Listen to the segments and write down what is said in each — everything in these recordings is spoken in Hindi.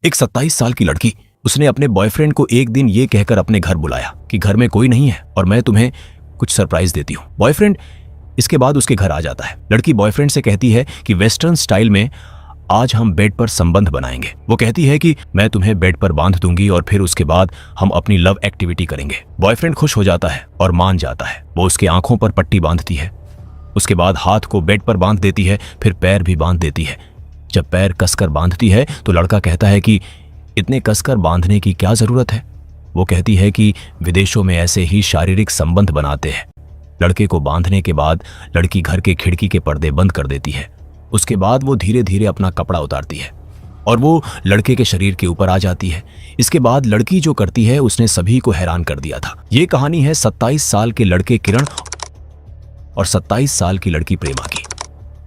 एक 27 साल की लड़की, उसने अपने बॉयफ्रेंड को एक दिन ये कहकर अपने घर बुलाया कि घर में कोई नहीं है और मैं तुम्हें कुछ सरप्राइज देती हूँ। बॉयफ्रेंड इसके बाद उसके घर आ जाता है। लड़की बॉयफ्रेंड से कहती है कि वेस्टर्न स्टाइल में आज हम बेड पर संबंध बनाएंगे। वो कहती है कि मैं तुम्हें बेड पर बांध दूंगी और फिर उसके बाद हम अपनी लव एक्टिविटी करेंगे। बॉयफ्रेंड खुश हो जाता है और मान जाता है। वो उसके आंखों पर पट्टी बांधती है, उसके बाद हाथ को बेड पर बांध देती है, फिर पैर भी बांध देती है। जब पैर कसकर बांधती है तो लड़का कहता है कि इतने कसकर बांधने की क्या जरूरत है। वो कहती है कि विदेशों में ऐसे ही शारीरिक संबंध बनाते हैं। लड़के को बांधने के बाद लड़की घर के खिड़की के पर्दे बंद कर देती है। उसके बाद वो धीरे धीरे अपना कपड़ा उतारती है और वो लड़के के शरीर के ऊपर आ जाती है। इसके बाद लड़की जो करती है उसने सभी को हैरान कर दिया था। ये कहानी है 27 साल के लड़के किरण और 27 साल की लड़की प्रेमा की।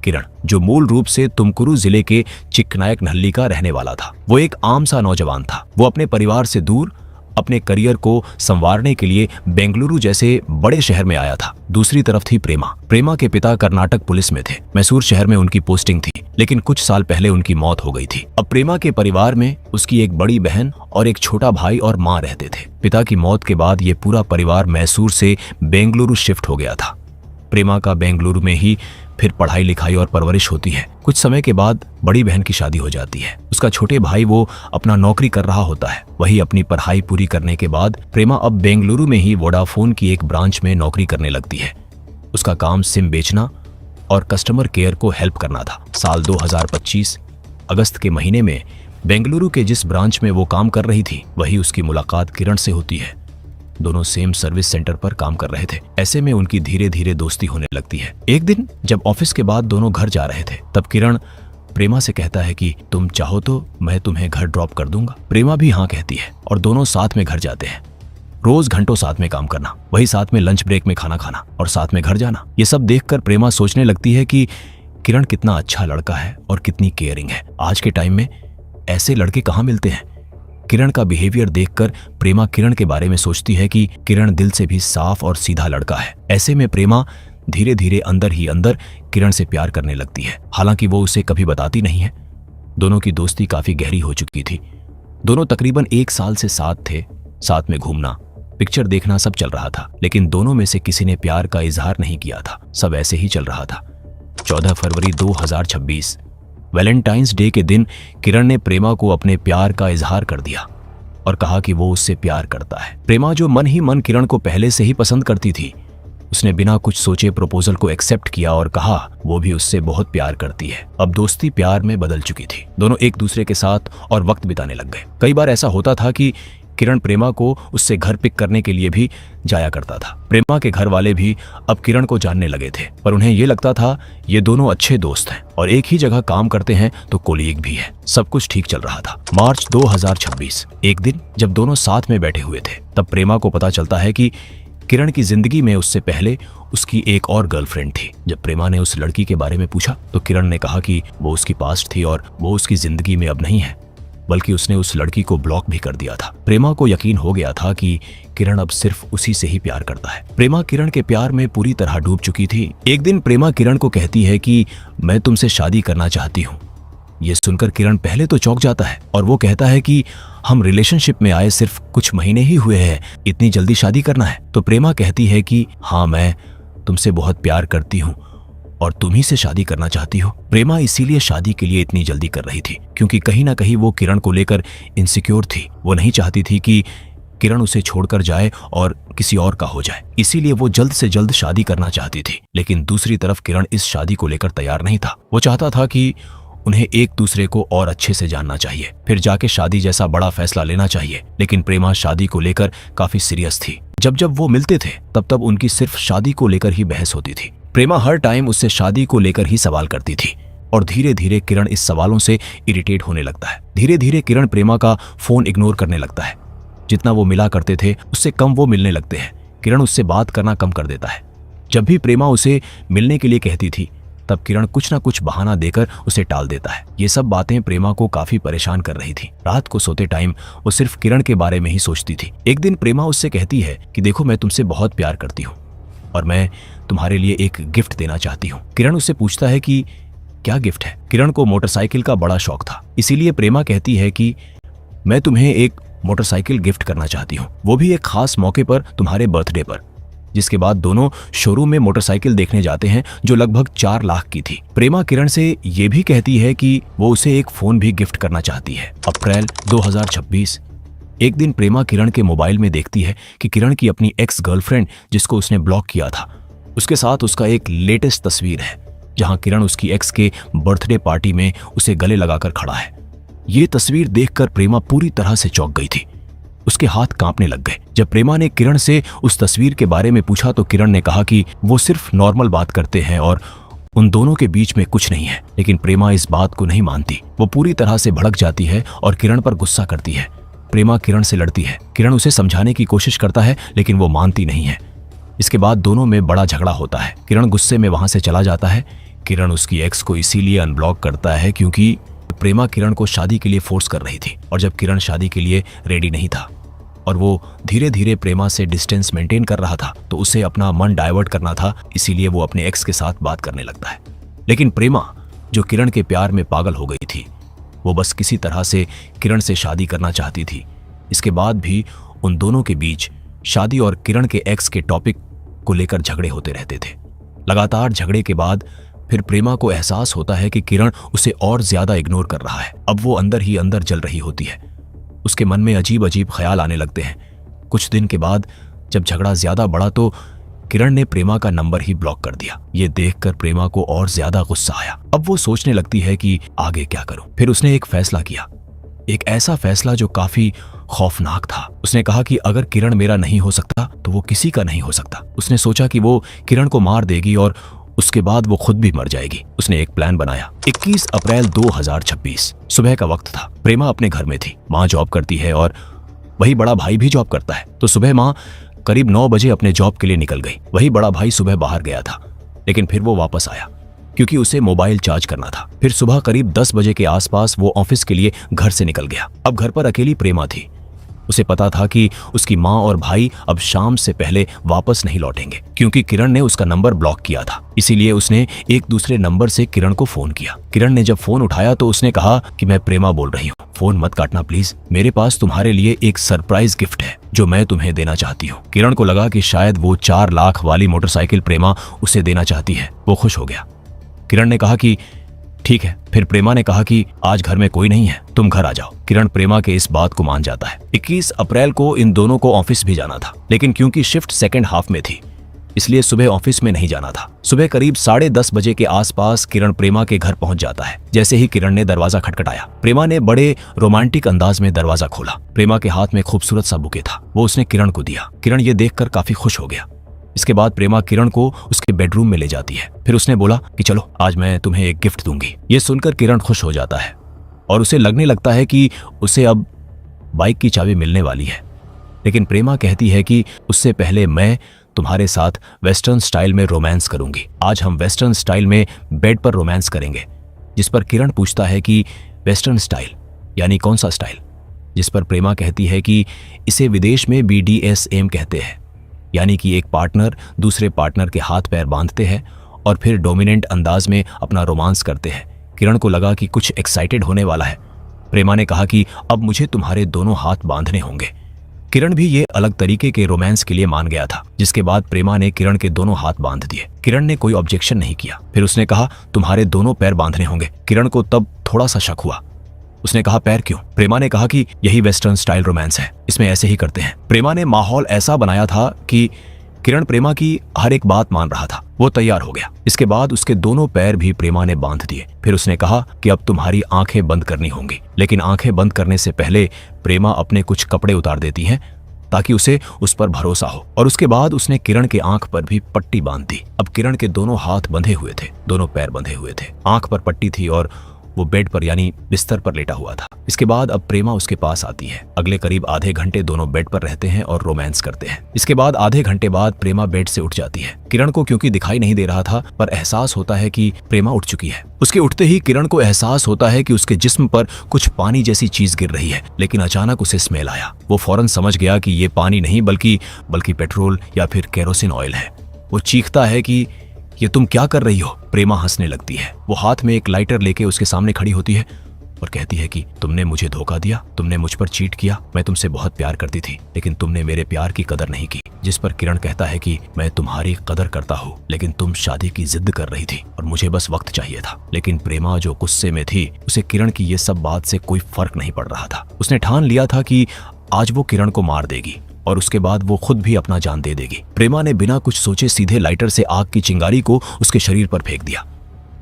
किरण, जो मूल रूप से तुमकुरू जिले के चिक्कनायक नहल्ली का रहने वाला था, वो एक आम सा नौजवान था। वो अपने परिवार से दूर अपने करियर को संवारने के लिए बेंगलुरु जैसे बड़े शहर में आया था। दूसरी तरफ थी प्रेमा। प्रेमा के पिता कर्नाटक पुलिस में थे। मैसूर शहर में उनकी पोस्टिंग थी, लेकिन कुछ साल पहले उनकी मौत हो गई थी। अब प्रेमा के परिवार में उसकी एक बड़ी बहन और एक छोटा भाई और माँ रहते थे। पिता की मौत के बाद ये पूरा परिवार मैसूर से बेंगलुरु शिफ्ट हो गया था। प्रेमा का बेंगलुरु में ही फिर पढ़ाई लिखाई और परवरिश होती है। कुछ समय के बाद बड़ी बहन की शादी हो जाती है। उसका छोटे भाई वो अपना नौकरी कर रहा होता है। वही अपनी पढ़ाई पूरी करने के बाद प्रेमा अब बेंगलुरु में ही वोडाफोन की एक ब्रांच में नौकरी करने लगती है। उसका काम सिम बेचना और कस्टमर केयर को हेल्प करना था। साल 2025 अगस्त के महीने में बेंगलुरु के जिस ब्रांच में वो काम कर रही थी, वही उसकी मुलाकात किरण से होती है। दोनों सेम सर्विस सेंटर पर काम कर रहे थे। ऐसे में उनकी धीरे धीरे दोस्ती होने लगती है। एक दिन जब ऑफिस के बाद दोनों घर जा रहे थे, तब किरण प्रेमा से कहता है कि तुम चाहो तो मैं तुम्हें घर ड्रॉप कर दूंगा। प्रेमा भी हाँ कहती है और दोनों साथ में घर जाते हैं। रोज घंटों साथ में काम करना, वही साथ में लंच ब्रेक में खाना खाना और साथ में घर जाना। ये सब देखकर प्रेमा सोचने लगती है कि किरण कितना अच्छा लड़का है और कितनी केयरिंग है। आज के टाइम में ऐसे लड़के कहाँ मिलते हैं। किरण का बिहेवियर देखकर प्रेमा किरण के बारे में सोचती है कि किरण दिल से भी साफ और सीधा लड़का है। ऐसे में प्रेमा धीरे धीरे अंदर ही अंदर किरण से प्यार करने लगती है। हालांकि वो उसे कभी बताती नहीं है। दोनों की दोस्ती काफी गहरी हो चुकी थी। दोनों तकरीबन 1 साल से साथ थे। साथ में घूमना, पिक्चर देखना सब चल रहा था, लेकिन दोनों में से किसी ने प्यार का इजहार नहीं किया था। सब ऐसे ही चल रहा था। 14 फरवरी 2026 वैलेंटाइंस डे के दिन किरण ने प्रेमा को अपने प्यार का इजहार कर दिया और कहा कि वो उससे प्यार करता है। प्रेमा, जो मन ही मन किरण को पहले से ही पसंद करती थी, उसने बिना कुछ सोचे प्रपोजल को एक्सेप्ट किया और कहा वो भी उससे बहुत प्यार करती है। अब दोस्ती प्यार में बदल चुकी थी। दोनों एक दूसरे के साथ और वक्त बिताने लग गए। कई बार ऐसा होता था कि किरण प्रेमा को उससे घर पिक करने के लिए भी जाया करता था। प्रेमा के घर वाले भी अब किरण को जानने लगे थे, पर उन्हें ये लगता था ये दोनों अच्छे दोस्त हैं और एक ही जगह काम करते हैं तो कोलीग भी है। सब कुछ ठीक चल रहा था। मार्च 2026 एक दिन जब दोनों साथ में बैठे हुए थे, तब प्रेमा को पता चलता है कि किरण की जिंदगी में उससे पहले उसकी एक और गर्लफ्रेंड थी। जब प्रेमा ने उस लड़की के बारे में पूछा तो किरण ने कहा कि वो उसकी पास्ट थी और वो उसकी जिंदगी में अब नहीं है, बल्कि उसने उस लड़की को ब्लॉक भी कर दिया था। प्रेमा को यकीन हो गया था कि किरण अब सिर्फ उसी से ही प्यार करता है। प्रेमा किरण के प्यार में पूरी तरह डूब चुकी थी। एक दिन प्रेमा किरण को कहती है कि मैं तुमसे शादी करना चाहती हूँ। ये सुनकर किरण पहले तो चौंक जाता है और वो कहता है कि हम रिलेशनशिप में आए सिर्फ कुछ महीने ही हुए हैं, इतनी जल्दी शादी करना है। तो प्रेमा कहती है कि हाँ, मैं तुमसे बहुत प्यार करती हूँ और तुम ही से शादी करना चाहती हो। प्रेमा इसीलिए शादी के लिए इतनी जल्दी कर रही थी क्योंकि कहीं ना कहीं वो किरण को लेकर इनसिक्योर थी। वो नहीं चाहती थी कि किरण उसे छोड़कर जाए और किसी और का हो जाए, इसीलिए वो जल्द से जल्द शादी करना चाहती थी। लेकिन दूसरी तरफ किरण इस शादी को लेकर तैयार नहीं था। वो चाहता था कि उन्हें एक दूसरे को और अच्छे से जानना चाहिए, फिर जाके शादी जैसा बड़ा फैसला लेना चाहिए। लेकिन प्रेमा शादी को लेकर काफी सीरियस थी। जब जब वो मिलते थे तब तब उनकी सिर्फ शादी को लेकर ही बहस होती थी। प्रेमा हर टाइम उससे शादी को लेकर ही सवाल करती थी और धीरे धीरे किरण इस सवालों से इरिटेट होने लगता है। धीरे धीरे किरण प्रेमा का फोन इग्नोर करने लगता है। जितना वो मिला करते थे उससे कम वो मिलने लगते हैं। किरण उससे बात करना कम कर देता है। जब भी प्रेमा उसे मिलने के लिए कहती थी तब किरण कुछ ना कुछ बहाना देकर उसे टाल देता है। ये सब बातें प्रेमा को काफी परेशान कर रही थी। रात को सोते टाइम वो सिर्फ किरण के बारे में ही सोचती थी। एक दिन प्रेमा उससे कहती है कि देखो, मैं तुमसे बहुत प्यार करती हूँ और मैं तुम्हारे लिए एक गिफ्ट देना चाहती हूँ। किरण उससे पूछता है कि क्या गिफ्ट है। किरण को मोटरसाइकिल का बड़ा शौक था, इसीलिए प्रेमा कहती है कि मैं तुम्हें एक मोटरसाइकिल गिफ्ट करना चाहती हूँ, वो भी एक खास मौके पर, तुम्हारे बर्थडे पर। जिसके बाद दोनों शोरूम में मोटरसाइकिल देखने जाते हैं जो लगभग 4 लाख की थी। प्रेमा किरण से ये भी कहती है कि वो उसे एक फोन भी गिफ्ट करना चाहती है। अप्रैल 2026। एक दिन प्रेमा किरण के मोबाइल में देखती है कि किरण की अपनी एक्स गर्लफ्रेंड, जिसको उसने ब्लॉक किया था, उसके साथ उसका एक लेटेस्ट तस्वीर है जहां किरण उसकी एक्स के बर्थडे पार्टी में उसे गले लगाकर खड़ा है। ये तस्वीर देखकर प्रेमा पूरी तरह से चौंक गई थी। उसके हाथ कांपने लग गए। जब प्रेमा ने किरण से उस तस्वीर के बारे में पूछा तो किरण ने कहा कि वो सिर्फ नॉर्मल बात करते हैं और उन दोनों के बीच में कुछ नहीं है। लेकिन प्रेमा इस बात को नहीं मानती। वो पूरी तरह से भड़क जाती है और किरण पर गुस्सा करती है। प्रेमा किरण से लड़ती है। किरण उसे समझाने की कोशिश करता है लेकिन वो मानती नहीं है। इसके बाद दोनों में बड़ा झगड़ा होता है। किरण गुस्से में वहां से चला जाता है। किरण उसकी एक्स को इसीलिए अनब्लॉक करता है क्योंकि प्रेमा किरण को शादी के लिए फोर्स कर रही थी, और जब किरण शादी के लिए रेडी नहीं था और वो धीरे धीरे प्रेमा से डिस्टेंस मेंटेन कर रहा था, तो उसे अपना मन डाइवर्ट करना था, इसीलिए वो अपने एक्स के साथ बात करने लगता है। लेकिन प्रेमा, जो किरण के प्यार में पागल हो गई थी, वो बस किसी तरह से किरण से शादी करना चाहती थी। इसके बाद भी उन दोनों के बीच शादी और किरण के एक्स के टॉपिक को लेकर झगड़े होते रहते थे। लगातार झगड़े के बाद फिर प्रेमा को एहसास होता है कि किरण उसे और ज्यादा इग्नोर कर रहा है। अब वो अंदर ही अंदर जल रही होती है। उसके मन में अजीब अजीब ख्याल आने लगते हैं। कुछ दिन के बाद जब झगड़ा ज्यादा बढ़ा तो किरण ने प्रेमा का नंबर ही ब्लॉक कर दिया। ये देखकर प्रेमा को और ज्यादा गुस्सा आया। अब वो सोचने लगती है कि आगे क्या करूं। फिर उसने एक फैसला किया, एक ऐसा फैसला जो काफी खौफनाक था। उसने कहा कि अगर किरण मेरा नहीं हो सकता तो वो किसी का नहीं हो सकता। उसने सोचा कि वो किरण को मार देगी और उसके बाद वो खुद भी मर जाएगी। उसने एक प्लान बनाया। 21 अप्रैल 2026 सुबह का वक्त था। प्रेमा अपने घर में थी। माँ जॉब करती है और वही बड़ा भाई भी जॉब करता है। तो सुबह माँ करीब 9 बजे अपने जॉब के लिए निकल गई। वही बड़ा भाई सुबह बाहर गया था, लेकिन फिर वो वापस आया क्योंकि उसे मोबाइल चार्ज करना था। फिर सुबह करीब 10 बजे के आसपास वो ऑफिस के लिए घर से निकल गया। अब घर पर अकेली प्रेमा थी। उसे पता था कि उसकी माँ और भाई अब शाम से पहले वापस नहीं लौटेंगे क्योंकि किरण ने उसका नंबर ब्लॉक किया था। इसीलिए उसने एक दूसरे नंबर से किरण को फोन किया। किरण ने जब फोन उठाया तो उसने कहा कि मैं प्रेमा बोल रही हूँ, फोन मत काटना प्लीज। मेरे पास तुम्हारे लिए एक सरप्राइज गिफ्ट है जो मैं तुम्हें देना चाहती हूँ। किरण को लगा कि शायद वो 4 लाख वाली मोटरसाइकिल प्रेमा उसे देना चाहती है। वो खुश हो गया। किरण ने कहा कि ठीक है। फिर प्रेमा ने कहा कि आज घर में कोई नहीं है, तुम घर आ जाओ। किरण प्रेमा के इस बात को मान जाता है। 21 अप्रैल को इन दोनों को ऑफिस भी जाना था, लेकिन क्योंकि शिफ्ट सेकंड हाफ में थी इसलिए सुबह ऑफिस में नहीं जाना था। सुबह करीब 10:30 बजे के आसपास किरण प्रेमा के घर पहुंच जाता है। जैसे ही किरण ने दरवाजा खटखटाया, प्रेमा ने बड़े रोमांटिक अंदाज में दरवाजा खोला। प्रेमा के हाथ में खूबसूरत सा बुके था। वो उसने किरण को दिया। किरण ये देखकर काफी खुश हो गया। इसके बाद प्रेमा किरण को उसके बेडरूम में ले जाती है। फिर उसने बोला कि चलो आज मैं तुम्हें एक गिफ्ट दूंगी। ये सुनकर किरण खुश हो जाता है और उसे लगने लगता है कि उसे अब बाइक की चाबी मिलने वाली है। लेकिन प्रेमा कहती है कि उससे पहले मैं तुम्हारे साथ वेस्टर्न स्टाइल में रोमांस करूंगी। आज हम वेस्टर्न स्टाइल में बेड पर रोमांस करेंगे। जिस पर किरण पूछता है कि वेस्टर्न स्टाइल यानी कौन सा स्टाइल, जिस पर प्रेमा कहती है कि इसे विदेश में BDSM कहते हैं, यानी कि एक पार्टनर दूसरे पार्टनर के हाथ पैर बांधते हैं और फिर डोमिनेंट अंदाज में अपना रोमांस करते हैं। किरण को लगा कि कुछ एक्साइटेड होने वाला है। प्रेमा ने कहा कि अब मुझे तुम्हारे दोनों हाथ बांधने होंगे। किरण भी ये अलग तरीके के रोमांस के लिए मान गया था। जिसके बाद प्रेमा ने किरण के दोनों हाथ बांध दिए। किरण ने कोई ऑब्जेक्शन नहीं किया। फिर उसने कहा तुम्हारे दोनों पैर बांधने होंगे। किरण को तब थोड़ा सा शक हुआ। उसने कहा पैर क्यों? प्रेमा ने कहा कि यही वेस्टर्न स्टाइल रोमांस है, इसमें ऐसे ही करते हैं। प्रेमा ने माहौल ऐसा बनाया था कि किरण प्रेमा की हर एक बात मान रहा था। वो तैयार हो गया। इसके बाद उसके दोनों पैर भी प्रेमा ने बांध दिए। फिर उसने कहा कि अब तुम्हारी आंखें बंद करनी होंगी। लेकिन आंखें बंद करने से पहले प्रेमा अपने कुछ कपड़े उतार देती है ताकि उसे उस पर भरोसा हो। और उसके बाद उसने किरण के आंख पर भी पट्टी बांध दी। अब किरण के दोनों हाथ बंधे हुए थे, दोनों पैर बंधे हुए थे, आंख पर पट्टी थी और वो बेड पर यानी बिस्तर पर लेटा हुआ था। इसके बाद अब प्रेमा उसके पास आती है। अगले करीब आधे घंटे दोनों बेड पर रहते हैं और रोमांस करते हैं। इसके बाद आधे घंटे बाद प्रेमा बेड से उठ जाती है। किरण को क्योंकि दिखाई नहीं दे रहा था पर एहसास होता है कि प्रेमा उठ चुकी है। उसके उठते ही किरण को एहसास होता है कि उसके जिस्म पर कुछ पानी जैसी चीज गिर रही है। लेकिन अचानक उसे स्मेल आया। वो फौरन समझ गया कि ये पानी नहीं बल्कि पेट्रोल या फिर केरोसिन ऑयल है। वो चीखता है कि ये तुम क्या कर रही हो? प्रेमा हंसने लगती है। वो हाथ में एक लाइटर लेके उसके सामने खड़ी होती है और कहती है कि तुमने मुझे धोखा दिया, तुमने मुझ पर चीट किया, मैं तुमसे बहुत प्यार करती थी लेकिन तुमने मेरे प्यार की कदर नहीं की। जिस पर किरण कहता है कि मैं तुम्हारी कदर करता हूँ लेकिन तुम शादी की जिद कर रही थी और मुझे बस वक्त चाहिए था। लेकिन प्रेमा जो गुस्से में थी, उसे किरण की ये सब बात से कोई फर्क नहीं पड़ रहा था। उसने ठान लिया था कि आज वो किरण को मार देगी और उसके बाद वो खुद भी अपना जान दे देगी। प्रेमा ने बिना कुछ सोचे सीधे लाइटर से आग की चिंगारी को उसके शरीर पर फेंक दिया।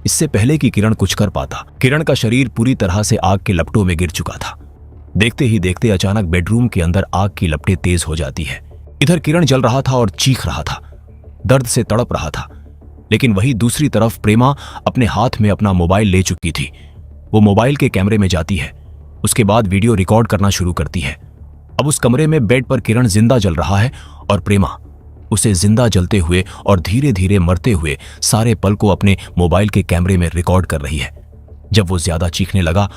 इससे पहले कि किरण कुछ कर पाता, किरण का शरीर पूरी तरह से आग के लपटों में गिर चुका था। देखते ही देखते अचानक बेडरूम के अंदर आग की लपटें तेज हो जाती है। इधर किरण जल रहा था और चीख रहा था, दर्द से तड़प रहा था। लेकिन वही दूसरी तरफ प्रेमा अपने हाथ में अपना मोबाइल ले चुकी थी। वो मोबाइल के कैमरे में जाती है, उसके बाद वीडियो रिकॉर्ड करना शुरू करती है। अब उस कमरे में बेड पर किरण जिंदा जल रहा है और प्रेमा उसे जिंदा जलते हुए और धीरे धीरे मरते हुए सारे पल को अपने मोबाइल के कैमरे में रिकॉर्ड कर रही है। जब वो ज्यादा चीखने लगा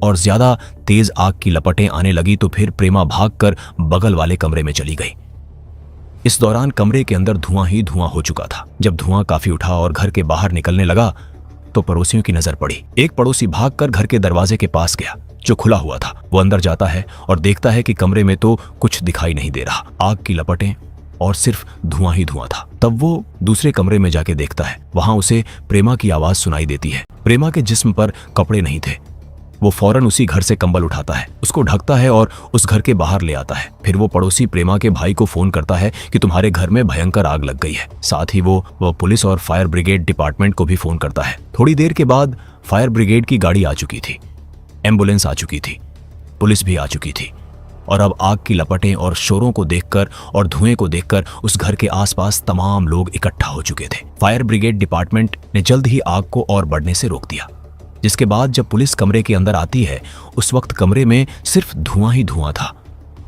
और ज्यादा तेज आग की लपटें आने लगी तो फिर प्रेमा भागकर बगल वाले कमरे में चली गई। इस दौरान कमरे के अंदर धुआं ही धुआं हो चुका था। जब धुआं काफी उठा और घर के बाहर निकलने लगा तो पड़ोसियों की नजर पड़ी। एक पड़ोसी भागकर घर के दरवाजे के पास गया जो खुला हुआ था। वो अंदर जाता है और देखता है कि कमरे में तो कुछ दिखाई नहीं दे रहा, आग की लपटें और सिर्फ धुआं ही धुआं था। तब वो दूसरे कमरे में जाके देखता है, वहां उसे प्रेमा की आवाज सुनाई देती है। प्रेमा के जिस्म पर कपड़े नहीं थे। वो फौरन उसी घर से कंबल उठाता है, उसको ढकता है और उस घर के बाहर ले आता है। फिर वो पड़ोसी प्रेमा के भाई को फोन करता है कि तुम्हारे घर में भयंकर आग लग गई है। साथ ही वो पुलिस और फायर ब्रिगेड डिपार्टमेंट को भी फोन करता है। थोड़ी देर के बाद फायर ब्रिगेड की गाड़ी आ चुकी थी, एम्बुलेंस आ चुकी थी, पुलिस भी आ चुकी थी और अब आग की लपटें और शोरों को देखकर और धुएं को देखकर उस घर के आसपास तमाम लोग इकट्ठा हो चुके थे। फायर ब्रिगेड डिपार्टमेंट ने जल्द ही आग को और बढ़ने से रोक दिया। जिसके बाद जब पुलिस कमरे के अंदर आती है उस वक्त कमरे में सिर्फ धुआं ही धुआं था।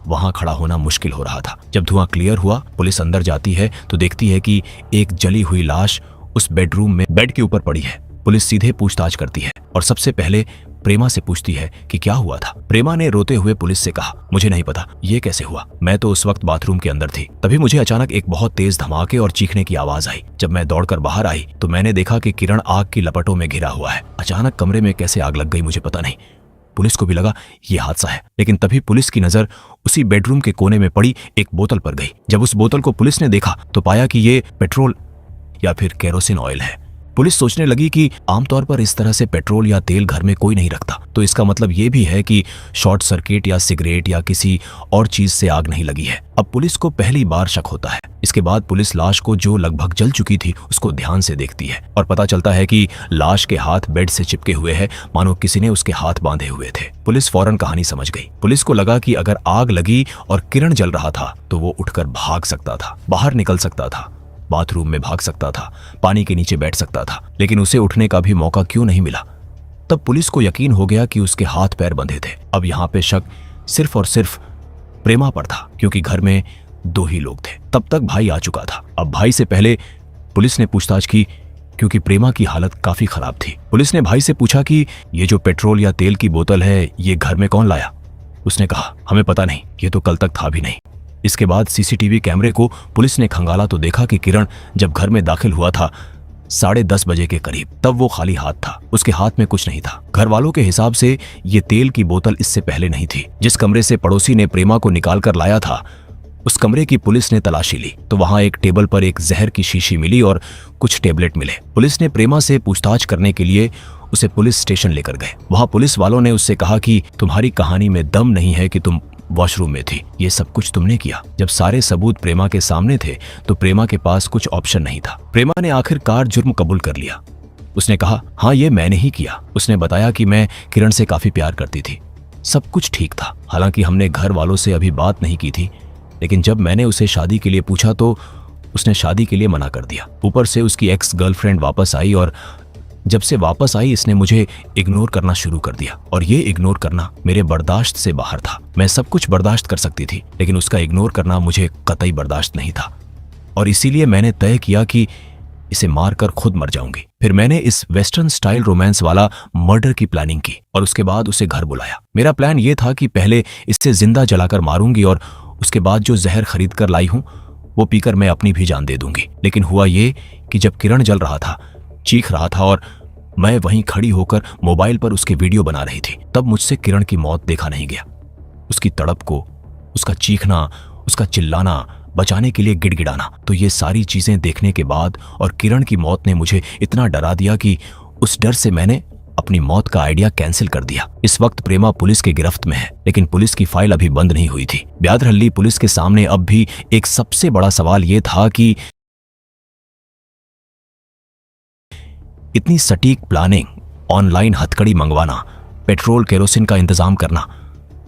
वहां खड़ा होना मुश्किल हो रहा था। जब धुआं क्लियर हुआ, पुलिस अंदर जाती है तो देखती है कि एक जली हुई लाश उस बेडरूम में बेड के ऊपर पड़ी है। पुलिस सीधे पूछताछ करती है और सबसे पहले प्रेमा से पूछती है कि क्या हुआ था। प्रेमा ने रोते हुए पुलिस से कहा, मुझे नहीं पता ये कैसे हुआ, मैं तो उस वक्त बाथरूम के अंदर थी। तभी मुझे अचानक एक बहुत तेज धमाके और चीखने की आवाज आई। जब मैं दौड़कर बाहर आई तो मैंने देखा कि किरण आग की लपटों में घिरा हुआ है। अचानक कमरे में कैसे आग लग गई मुझे पता नहीं। पुलिस को भी लगा ये हादसा है, लेकिन तभी पुलिस की नजर उसी बेडरूम के कोने में पड़ी एक बोतल पर गई। जब उस बोतल को पुलिस ने देखा तो पाया कि ये पेट्रोल या फिर केरोसिन ऑयल है। पुलिस सोचने लगी कि आमतौर पर इस तरह से पेट्रोल या तेल घर में कोई नहीं रखता, तो इसका मतलब ये भी है कि शॉर्ट सर्किट या सिगरेट या किसी और चीज से आग नहीं लगी है। अब पुलिस को पहली बार शक होता है। इसके बाद पुलिस लाश को जो लगभग जल चुकी थी उसको ध्यान से देखती है और पता चलता है कि लाश के हाथ बेड से चिपके हुए हैं, मानो किसी ने उसके हाथ बांधे हुए थे। पुलिस फौरन कहानी समझ गई। पुलिस को लगा कि अगर आग लगी और किरण जल रहा था तो वो उठकर भाग सकता था, बाहर निकल सकता था, बाथरूम में भाग सकता था, पानी के नीचे बैठ सकता था, लेकिन उसे उठने का भी मौका क्यों नहीं मिला। तब पुलिस को यकीन हो गया कि उसके हाथ पैर बंधे थे। अब यहाँ पे शक सिर्फ और सिर्फ प्रेमा पर था, क्योंकि घर में दो ही लोग थे। तब तक भाई आ चुका था। अब भाई से पहले पुलिस ने पूछताछ की, क्योंकि प्रेमा की हालत काफी खराब थी। पुलिस ने भाई से पूछा कि ये जो पेट्रोल या तेल की बोतल है ये घर में कौन लाया। उसने कहा, हमें पता नहीं, ये तो कल तक था भी नहीं। इसके बाद सीसीटीवी कैमरे को पुलिस ने खंगाला तो देखा कि किरण जब घर में दाखिल हुआ था 10:30 बजे के करीब, तब वो खाली हाथ था, उसके हाथ में कुछ नहीं था। घर वालों के हिसाब से ये तेल की बोतल इससे पहले नहीं थी। जिस कमरे से पड़ोसी ने प्रेमा को निकाल कर लाया था उस कमरे की पुलिस ने तलाशी ली तो वहां एक टेबल पर एक जहर की शीशी मिली और कुछ टेबलेट मिले। पुलिस ने प्रेमा से पूछताछ करने के लिए उसे पुलिस स्टेशन लेकर गए। वहां पुलिस वालों ने उससे कहा कि तुम्हारी कहानी में दम नहीं है कि तुम वॉशरूम में थी, ये सब कुछ तुमने किया। जब सारे सबूत प्रेमा के सामने थे तो प्रेमा के पास कुछ ऑप्शन नहीं था। प्रेमा ने आखिरकार जुर्म कबूल कर लिया। उसने कहा, हाँ ये मैंने ही किया। उसने बताया कि मैं किरण से काफी प्यार करती थी, सब कुछ ठीक था। हालांकि हमने घर वालों से अभी बात नहीं की थी, लेकिन जब मैंने उसे शादी के लिए पूछा तो उसने शादी के लिए मना कर दिया। ऊपर से उसकी एक्स गर्लफ्रेंड वापस आई और जब से वापस आई इसने मुझे इग्नोर करना शुरू कर दिया और ये इग्नोर करना मेरे बर्दाश्त से बाहर था। मैं सब कुछ बर्दाश्त कर सकती थी, लेकिन उसका इग्नोर करना मुझे कतई बर्दाश्त नहीं था और इसीलिए मैंने तय किया कि इसे मारकर खुद मर जाऊंगी। फिर मैंने इस वेस्टर्न स्टाइल रोमांस वाला मर्डर की प्लानिंग की और उसके बाद उसे घर बुलाया। मेरा प्लान ये था कि पहले इससे जिंदा जलाकर मारूंगी और उसके बाद जो जहर खरीद कर लाई हूं वो पीकर मैं अपनी भी जान दे दूंगी। लेकिन हुआ ये कि जब किरण जल रहा था, चीख रहा था और मैं वहीं खड़ी होकर मोबाइल पर उसके वीडियो बना रही थी। तब मुझसे किरण की मौत देखा नहीं गया। उसकी तड़प को, उसका चीखना, उसका चिल्लाना, बचाने के लिए गिड़गिड़ाना, तो ये सारी चीजें देखने के बाद और किरण की मौत ने मुझे इतना डरा दिया कि उस डर से मैंने अपनी मौत का आइडिया कैंसिल कर दिया। इस वक्त प्रेमा पुलिस की गिरफ्त में है, लेकिन पुलिस की फाइल अभी बंद नहीं हुई थी। ब्यादरहल्ली पुलिस के सामने अब भी एक सबसे बड़ा सवाल यह था कि इतनी सटीक प्लानिंग, ऑनलाइन हथकड़ी मंगवाना, पेट्रोल केरोसिन का इंतजाम करना,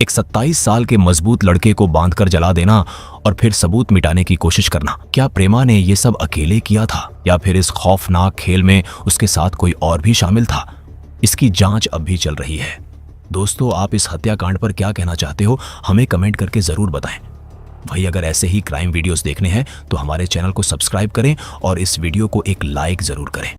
एक 27 साल के मजबूत लड़के को बांधकर जला देना और फिर सबूत मिटाने की कोशिश करना। क्या प्रेमा ने यह सब अकेले किया था या फिर इस खौफनाक खेल में उसके साथ कोई और भी शामिल था? इसकी जांच अब भी चल रही है। दोस्तों, आप इस हत्याकांड पर क्या कहना चाहते हो हमें कमेंट करके जरूर बताएं। भाई, अगर ऐसे ही क्राइम वीडियोस देखने हैं तो हमारे चैनल को सब्सक्राइब करें और इस वीडियो को एक लाइक जरूर करें।